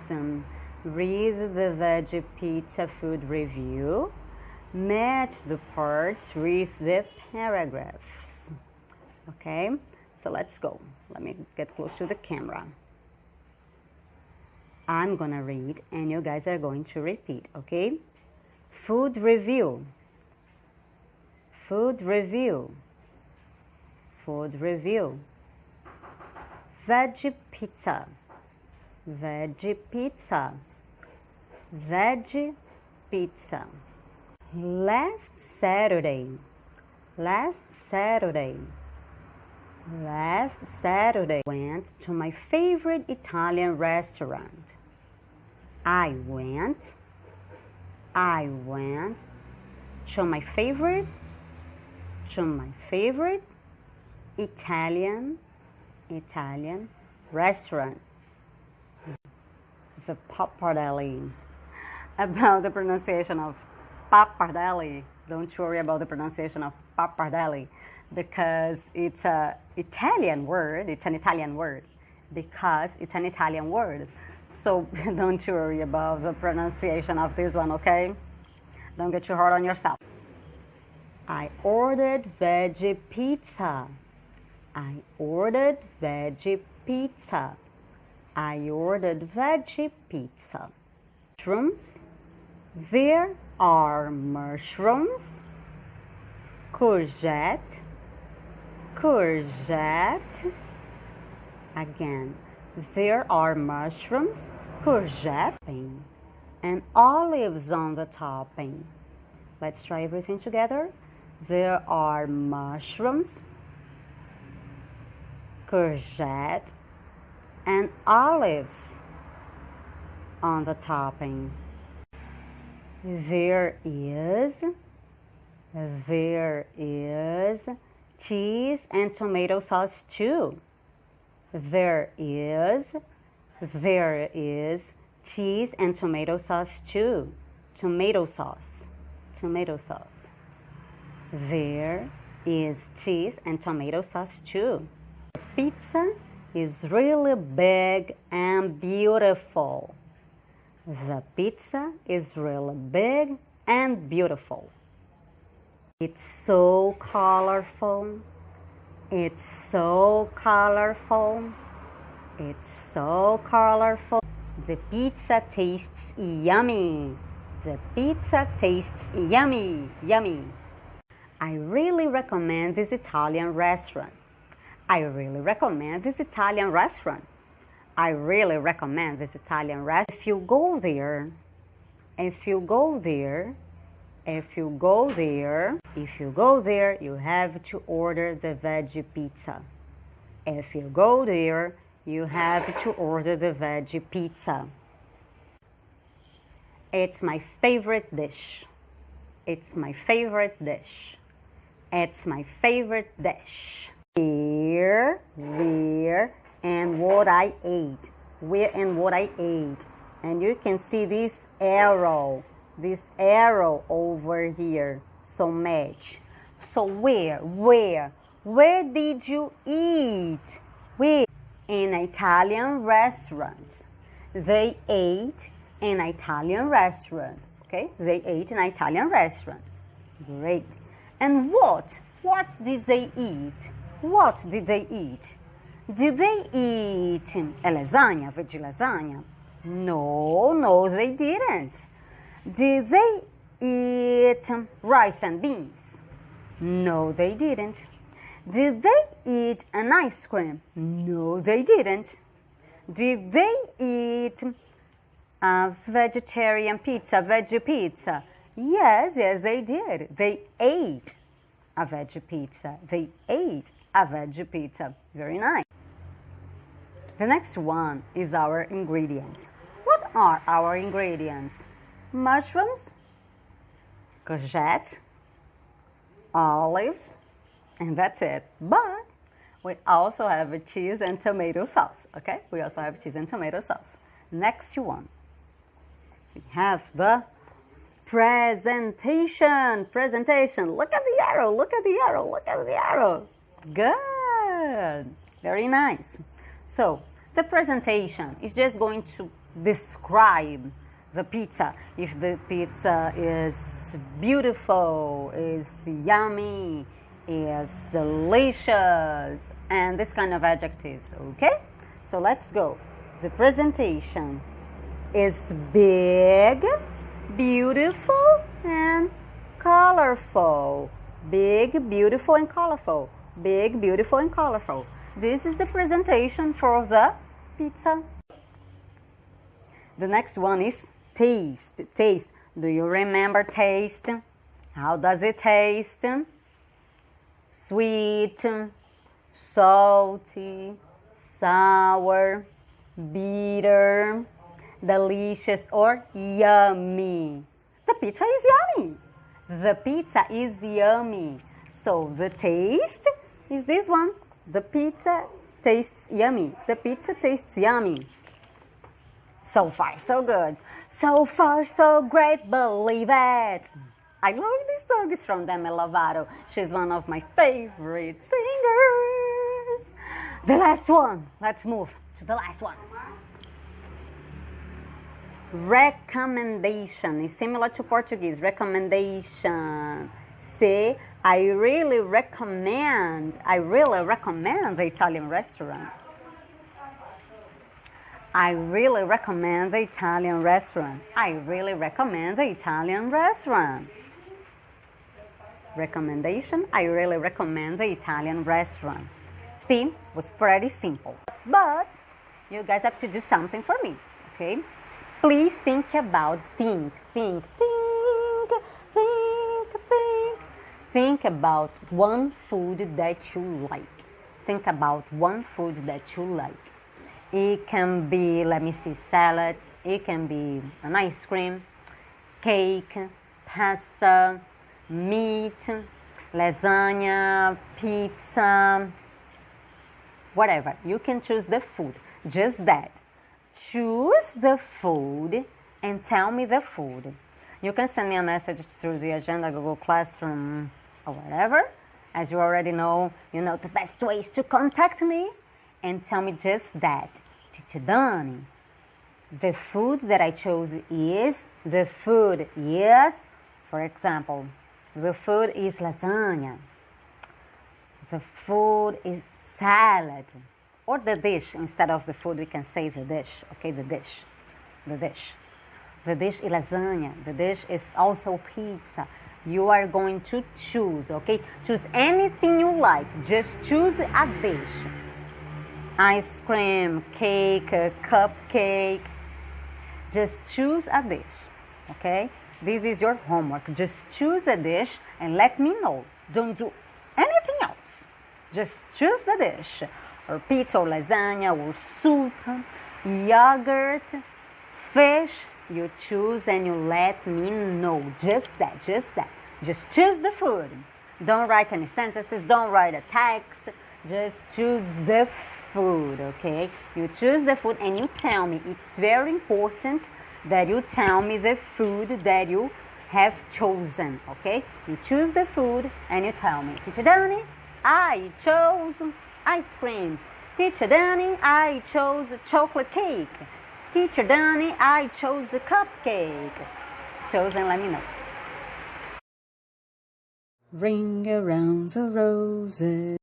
Read the veggie pizza food review. Match the parts with the paragraphs. Okay, so let's go. Let me get close to the camera. I'm gonna read and you guys are going to repeat, okay? Food review. Food review. Food review. Veggie pizza. Veggie pizza. Veggie pizza. Last Saturday. Last Saturday. Last Saturday, I went to my favorite Italian restaurant. I went to my favorite Italian restaurant. The Pappardelle. About the pronunciation of Pappardelle, don't worry about the pronunciation of Pappardelle, because it's an Italian word. It's an Italian word because it's an Italian word. So don't worry about the pronunciation of this one, okay? Don't get too hard on yourself. I ordered veggie pizza. I ordered veggie pizza. I ordered veggie pizza. Mushrooms. There are mushrooms. Courgette. Courgette. Again, there are mushrooms, courgette, and olives on the topping. Let's try everything together. There are mushrooms, courgette, and olives on the topping. There is cheese and tomato sauce too. There is cheese and tomato sauce too. Tomato sauce. There is cheese and tomato sauce too. The pizza is really big and beautiful. The pizza is really big and beautiful. It's so colorful. It's so colorful. It's so colorful. The pizza tastes yummy. The pizza tastes yummy, yummy. I really recommend this Italian restaurant. I really recommend this Italian restaurant. I really recommend this Italian restaurant. If you go there, you have to order the veggie pizza. If you go there, you have to order the veggie pizza. It's my favorite dish. It's my favorite dish. It's my favorite dish. Where and what I ate. Where and what I ate. And you can see this arrow over here. So much. So where did you eat? Where? In an Italian restaurant. They ate in an Italian restaurant. Okay? They ate in an Italian restaurant. Great. And what did they eat? What did they eat? Did they eat a lasagna, veggie lasagna? No, they didn't. Did they eat rice and beans? No, they didn't. Did they eat an ice cream? No, they didn't. Did they eat a vegetarian pizza, veggie pizza? Yes, they did. They ate a veggie pizza. They ate a veggie pizza. Very nice. The next one is our ingredients. What are our ingredients? Mushrooms, courgette, olives, and that's it. But we also have a cheese and tomato sauce, okay? We also have cheese and tomato sauce. Next one, we have the presentation. Look at the arrow. Good. Very nice. So the presentation is just going to describe the pizza. If the pizza is beautiful, is yummy, is delicious, and this kind of adjectives, okay? So let's go. The presentation is big, beautiful, and colorful. Big, beautiful, and colorful. Big, beautiful, and colorful. This is the presentation for the pizza. The next one is taste. Taste. Do you remember taste? How does it taste? Sweet, salty, sour, bitter, delicious, or yummy. The pizza is yummy. The pizza is yummy. So the taste is this one. The pizza tastes yummy. The pizza tastes yummy. So far, so good. So far, so great. Believe it. I love this song. It's from Demi Lovato. She's one of my favorite singers. The last one. Let's move to the last one. Recommendation is similar to Portuguese. Recommendation. Say, I really recommend the Italian restaurant. I really recommend the Italian restaurant. I really recommend the Italian restaurant. Recommendation, I really recommend the Italian restaurant. See, was pretty simple. But you guys have to do something for me, okay? Please think about, think about one food that you like. Think about one food that you like. It can be, let me see, salad. It can be an ice cream, cake, pasta, meat, lasagna, pizza, whatever. You can choose the food. Just that. Choose the food and tell me the food. You can send me a message through the agenda, Google Classroom, or whatever. As you already know, you know the best ways to contact me. And tell me just that. Teacher Dani, the food that I chose is, for example, the food is lasagna. The food is salad. Or the dish. Instead of the food, we can say the dish. Okay, the dish. The dish. The dish is lasagna. The dish is also pizza. You are going to choose, okay? Choose anything you like. Just choose a dish. Ice cream, cake, cupcake. Just choose a dish, okay? This is your homework. Just choose a dish and let me know. Don't do anything else. Just choose the dish. Or pizza, or lasagna, or soup, yogurt, fish. You choose and you let me know. Just that. Just choose the food. Don't write any sentences. Don't write a text. Just choose the food, okay? You choose the food and you tell me. It's very important that you tell me the food that you have chosen, okay? You choose the food and you tell me. Teacher Dani, I chose ice cream. Teacher Dani, I chose chocolate cake. Teacher Dani, I chose the cupcake. Chose and let me know. Ring around the roses.